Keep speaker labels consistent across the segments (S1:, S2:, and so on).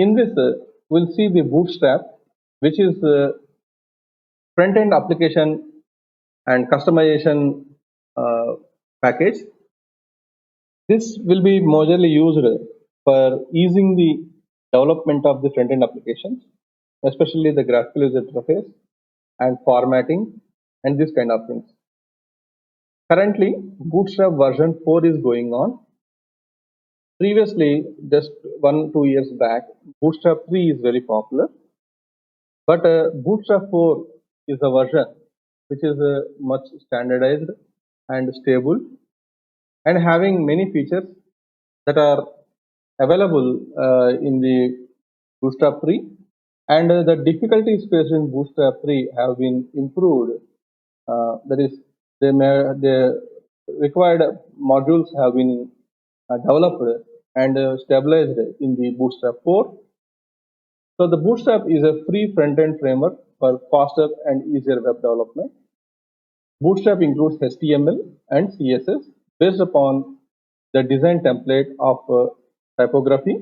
S1: In this, we'll see the Bootstrap, which is front-end application and customization package. This will be majorly used for easing the development of the front-end applications, especially the graphical user interface and formatting and this kind of things. Currently, Bootstrap version 4 is going on. Previously, just 1-2 years back, Bootstrap 3 is very popular. But Bootstrap 4 is a version which is much standardized and stable and having many features that are available in the Bootstrap 3, and the difficulties faced in Bootstrap 3 have been improved. That is, the required modules have been developed and stabilized in the Bootstrap 4. So the Bootstrap is a free front-end framework for faster and easier web development. Bootstrap includes HTML and CSS based upon the design template of typography,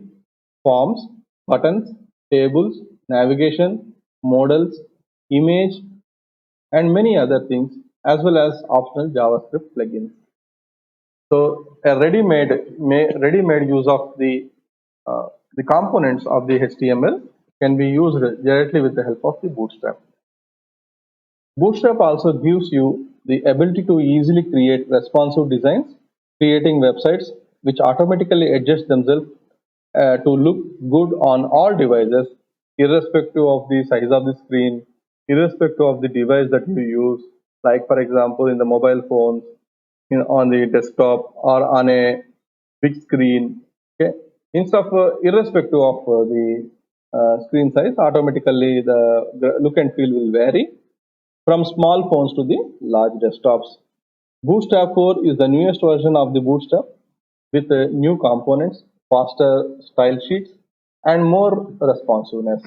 S1: forms, buttons, tables, navigation, modals, image, and many other things, as well as optional JavaScript plugins. So a ready-made use of the components of the HTML can be used directly with the help of the Bootstrap. Bootstrap also gives you the ability to easily create responsive designs, creating websites which automatically adjust themselves to look good on all devices, irrespective of the size of the screen, irrespective of the device that you use, like for example in the mobile phones, on the desktop or on a big screen. Okay, instead of irrespective of the screen size, automatically the look and feel will vary from small phones to the large desktops. Bootstrap 4 is the newest version of the Bootstrap with new components, faster style sheets, and more responsiveness.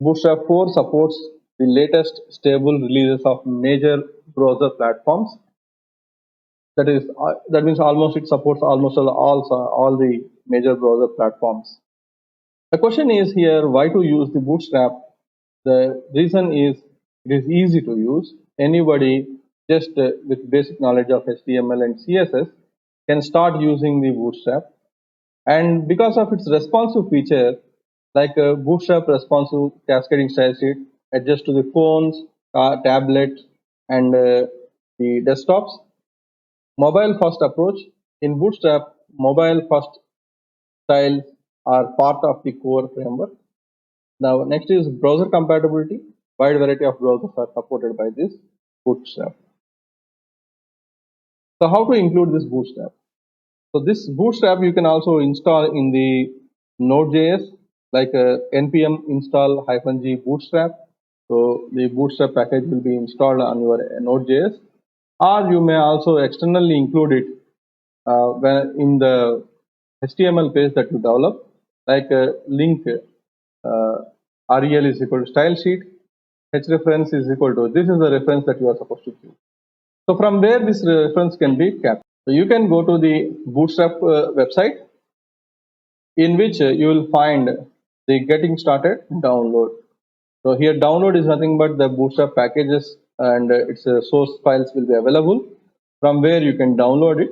S1: Bootstrap 4 supports the latest stable releases of major browser platforms. That means almost it supports almost all the major browser platforms. The question is here, why to use the Bootstrap? The reason is it is easy to use. Anybody just with basic knowledge of HTML and CSS can start using the Bootstrap. And because of its responsive feature, like Bootstrap responsive cascading style sheet, adjusts to the phones, tablets, and the desktops. Mobile first approach. In Bootstrap, mobile first styles are part of the core framework. Now, next is browser compatibility. Wide variety of browsers are supported by this Bootstrap. So, how to include this Bootstrap? So, this Bootstrap you can also install in the Node.js, like npm install -g Bootstrap. So, the Bootstrap package will be installed on your Node.js, or you may also externally include it in the HTML page that you develop, like link rel is equal to style sheet, href is equal to, this is the reference that you are supposed to choose. So from where this reference can be captured. So you can go to the Bootstrap website, in which you will find the getting started download. So here download is nothing but the Bootstrap packages and its source files will be available, from where you can download it.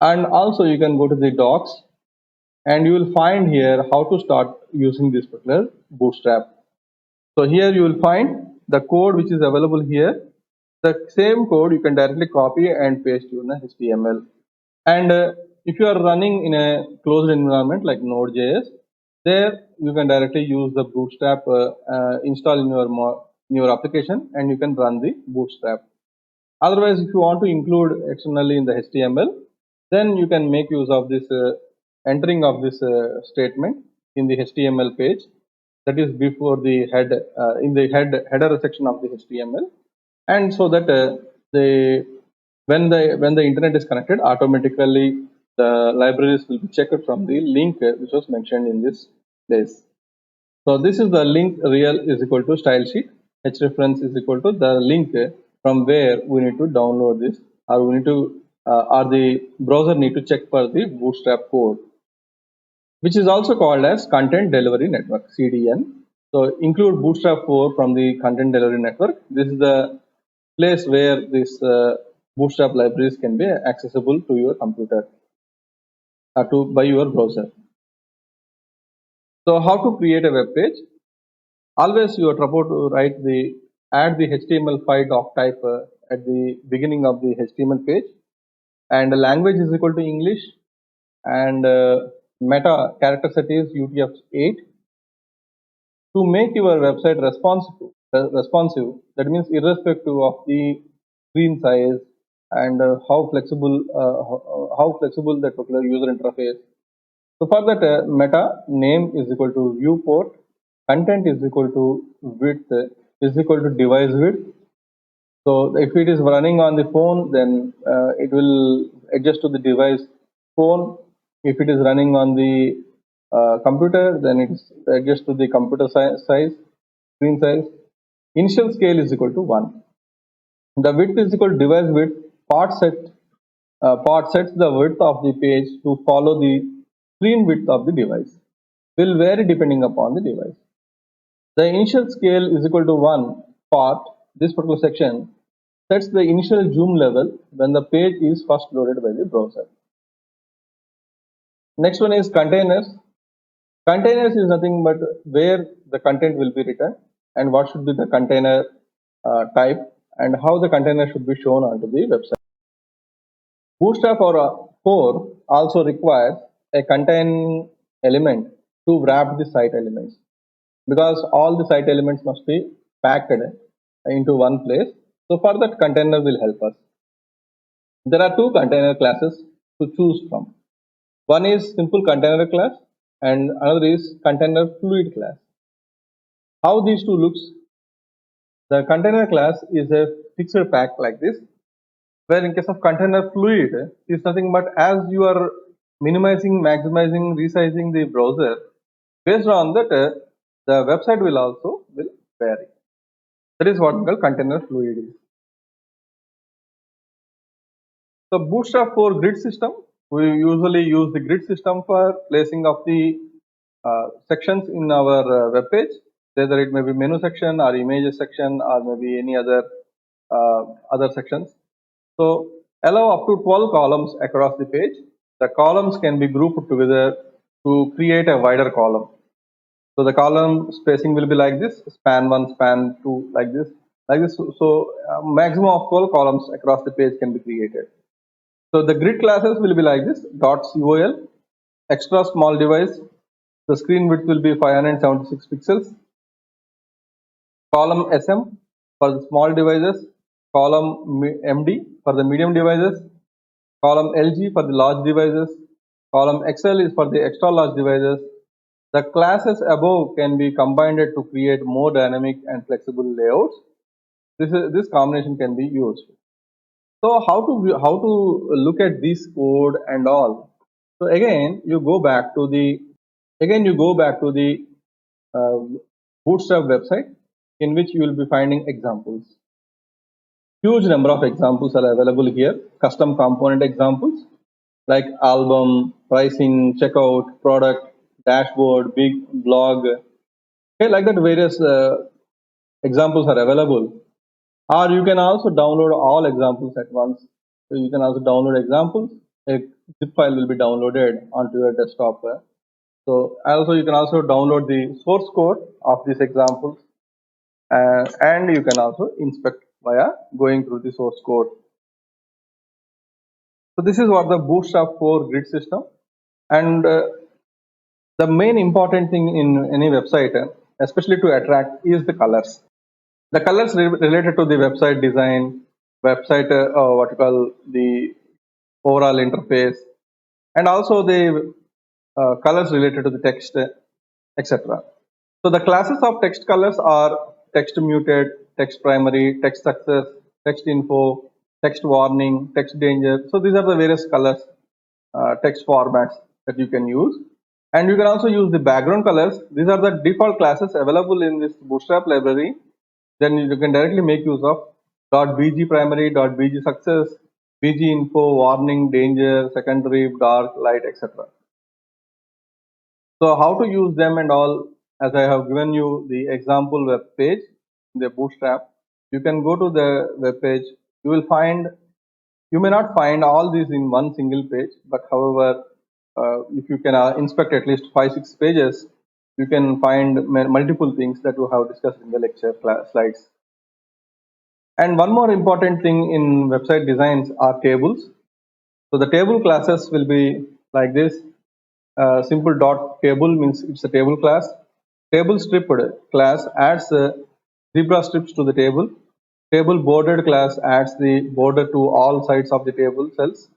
S1: And also you can go to the docs and you will find here how to start using this particular Bootstrap. So here you will find the code which is available here. The same code you can directly copy and paste in the HTML. And if you are running in a closed environment like Node.js, there you can directly use the Bootstrap install in your application, and you can run the Bootstrap. Otherwise, if you want to include externally in the HTML, then you can make use of this entering of this statement in the HTML page, that is before the head in the header section of the HTML, and so that when the internet is connected, automatically the libraries will be checked from the link which was mentioned in this place. So this is the link rel is equal to style sheet, href is equal to the link from where we need to download this, or we need to or the browser need to check for the Bootstrap code. which is also called as Content Delivery Network, CDN. So include Bootstrap 4 from the Content Delivery Network. This is the place where this Bootstrap libraries can be accessible to your computer or by your browser. So how to create a web page? Always you are supposed to add the HTML5 doc type at the beginning of the HTML page, and the language is equal to English, and meta character set is UTF-8. To make your website responsive, that means irrespective of the screen size and how flexible that particular user interface. So for that, meta name is equal to viewport, content is equal to width is equal to device width. So if it is running on the phone, then it will adjust to the device phone. If it is running on the computer, then it is adjust to the computer size, screen size. Initial scale is equal to 1. The width is equal to device width. Part sets the width of the page to follow the screen width of the device. Will vary depending upon the device. The initial scale is equal to 1 part. This particular section sets the initial zoom level when the page is first loaded by the browser. Next one is containers. Containers is nothing but where the content will be written and what should be the container type and how the container should be shown onto the website. Bootstrap 4 also requires a contain element to wrap the site elements, because all the site elements must be packed into one place. So for that, container will help us. There are two container classes to choose from. One is simple container class and another is container fluid class. How these two looks? The container class is a fixed pack like this, where in case of container fluid is nothing but as you are minimizing, maximizing, resizing the browser, based on that the website will vary. That is what we call container fluid is. So Bootstrap 4 grid system, we usually use the grid system for placing of the sections in our web page, whether it may be menu section or images section or maybe any other sections. So allow up to 12 columns across the page. The columns can be grouped together to create a wider column. So the column spacing will be like this: span 1, span 2, like this. So maximum of 12 columns across the page can be created. So the grid classes will be like this: .col, extra small device. The screen width will be 576 pixels. Column SM for the small devices. Column MD for the medium devices. Column LG for the large devices. Column XL is for the extra large devices. The classes above can be combined to create more dynamic and flexible layouts. This combination can be used. So how to look at this code and all? So again you go back to the Bootstrap website, in which you will be finding examples. Huge number of examples are available here. Custom component examples like album, pricing, checkout, product, dashboard, big blog. Okay, like that various examples are available. Or you can also download all examples at once. So you can also download examples. A zip file will be downloaded onto your desktop. So also you can also download the source code of these examples, and you can also inspect via going through the source code. So this is what the Bootstrap 4 grid system, and the main important thing in any website, especially to attract, is the colors. The colors related to the website design, website what you call the overall interface, and also the colors related to the text, etc. So the classes of text colors are text muted, text primary, text success, text info, text warning, text danger. So these are the various colors, text formats that you can use. And you can also use the background colors. These are the default classes available in this Bootstrap library. Then you can directly make use of .bg primary, .bg success, bg info, warning, danger, secondary, dark, light, etc. So how to use them and all, as I have given you the example web page, the Bootstrap, you can go to the web page. You will find, you may not find all these in one single page, but however, if you can inspect at least 5-6 pages, you can find multiple things that we have discussed in the lecture slides. And one more important thing in website designs are tables. So the table classes will be like this. Simple dot table means it's a table class. Table stripped class adds zebra strips to the table. Table bordered class adds the border to all sides of the table cells.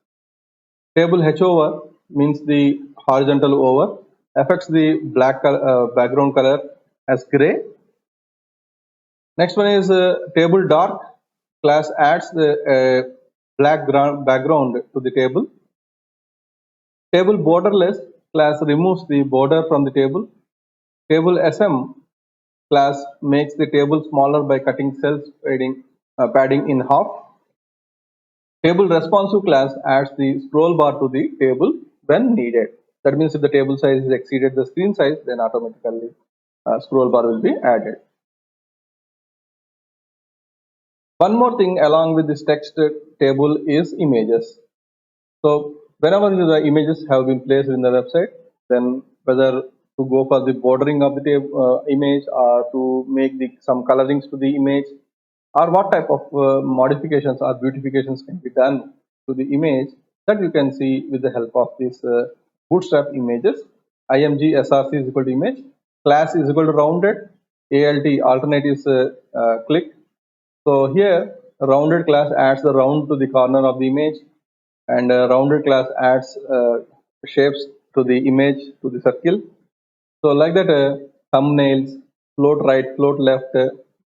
S1: Table H over means the horizontal over affects the black background color as gray. Next one is table dark class adds the black background to the table. Table borderless class removes the border from the table. Table SM class makes the table smaller by cutting cells padding in half. Table responsive class adds the scroll bar to the table when needed. That means if the table size is exceeded the screen size, then automatically scroll bar will be added. One more thing along with this text table is images. So whenever the images have been placed in the website, then whether to go for the bordering of the image or to make some colorings to the image, or what type of modifications or beautifications can be done to the image, that you can see with the help of these Bootstrap images. img src is equal to image, class is equal to rounded, alt alternate is click. So here rounded class adds the round to the corner of the image, and rounded class adds shapes to the image, to the circle. So like that, thumbnails, float right, float left,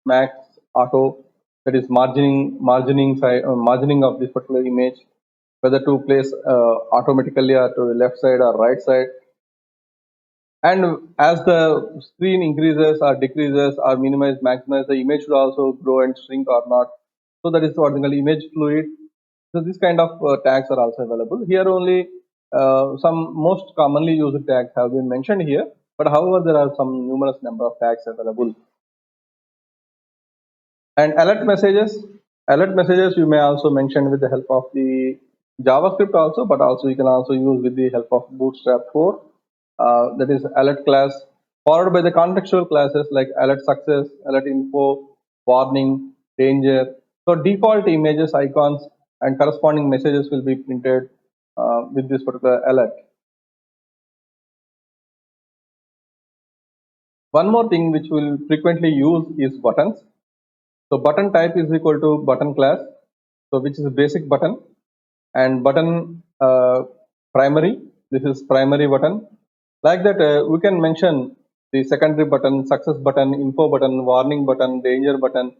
S1: max, auto, that is margining of this particular image, whether to place automatically or to the left side or right side. And as the screen increases or decreases or minimize, maximize, the image should also grow and shrink or not. So that is what we call image fluid. So this kind of tags are also available. Here only some most commonly used tags have been mentioned here, but however there are some numerous number of tags available. And alert messages you may also mention with the help of the JavaScript also, but also you can also use with the help of Bootstrap 4. That is alert class, followed by the contextual classes like alert success, alert info, warning, danger. So default images, icons, and corresponding messages will be printed with this particular alert. One more thing which we'll frequently use is buttons. So button type is equal to button class, so which is a basic button, and button primary. This is primary button. Like that, we can mention the secondary button, success button, info button, warning button, danger button.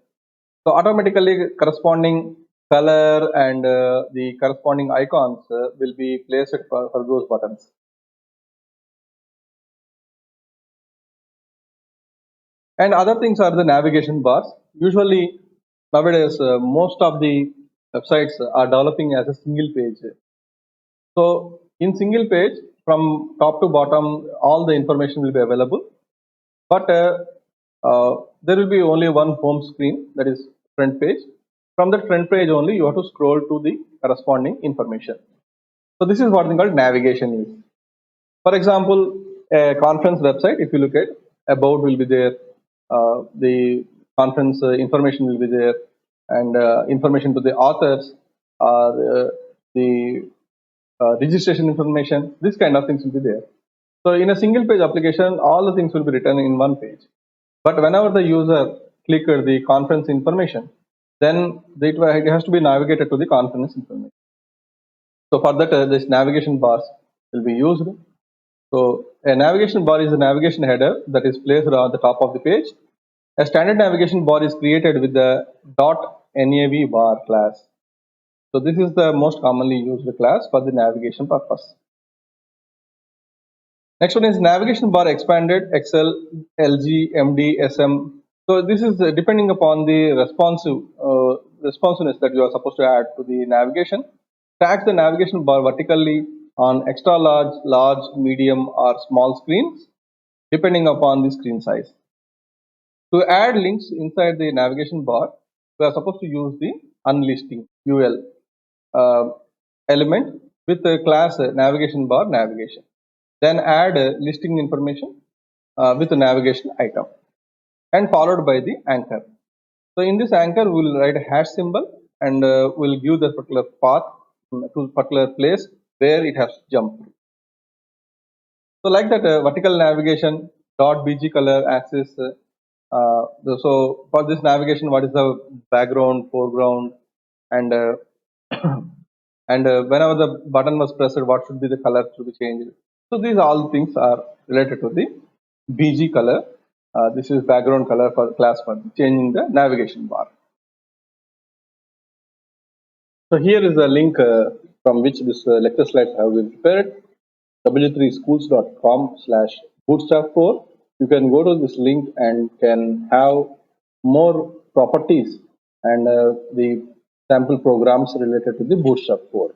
S1: So automatically corresponding color and the corresponding icons will be placed for those buttons. And other things are the navigation bars. Usually nowadays most of the websites are developing as a single page. So in single page, from top to bottom, all the information will be available, but there will be only one home screen, that is front page. From that front page only you have to scroll to the corresponding information. So this is what we call navigation is. For example, a conference website, if you look at, about will be there, the conference information will be there, and information to the authors, or the registration information, this kind of things will be there. So in a single page application, all the things will be written in one page. But whenever the user click the conference information, then it has to be navigated to the conference information. So for that, this navigation bars will be used. So a navigation bar is a navigation header that is placed on the top of the page. A standard navigation bar is created with the .nav bar class. So this is the most commonly used class for the navigation purpose. Next one is navigation bar expanded, XL, LG, MD, SM. So this is depending upon the responsiveness that you are supposed to add to the navigation. Tag the navigation bar vertically on extra large, large, medium, or small screens. depending upon the screen size. To add links inside the navigation bar, we are supposed to use the unlisting UL element with the class navigation bar navigation. Then add listing information with the navigation item and followed by the anchor. So in this anchor, we will write a hash symbol and we'll give the particular path to particular place where it has jumped. So like that vertical navigation dot bg color axis. So for this navigation, what is the background, foreground, and and whenever the button was pressed, what should be the color to be changed. So these all things are related to the BG color. This is background color for class for changing the navigation bar. So here is the link from which this lecture slides have been prepared. w3schools.com/bootstrap4. You can go to this link and can have more properties and the sample programs related to the Bootstrap 4.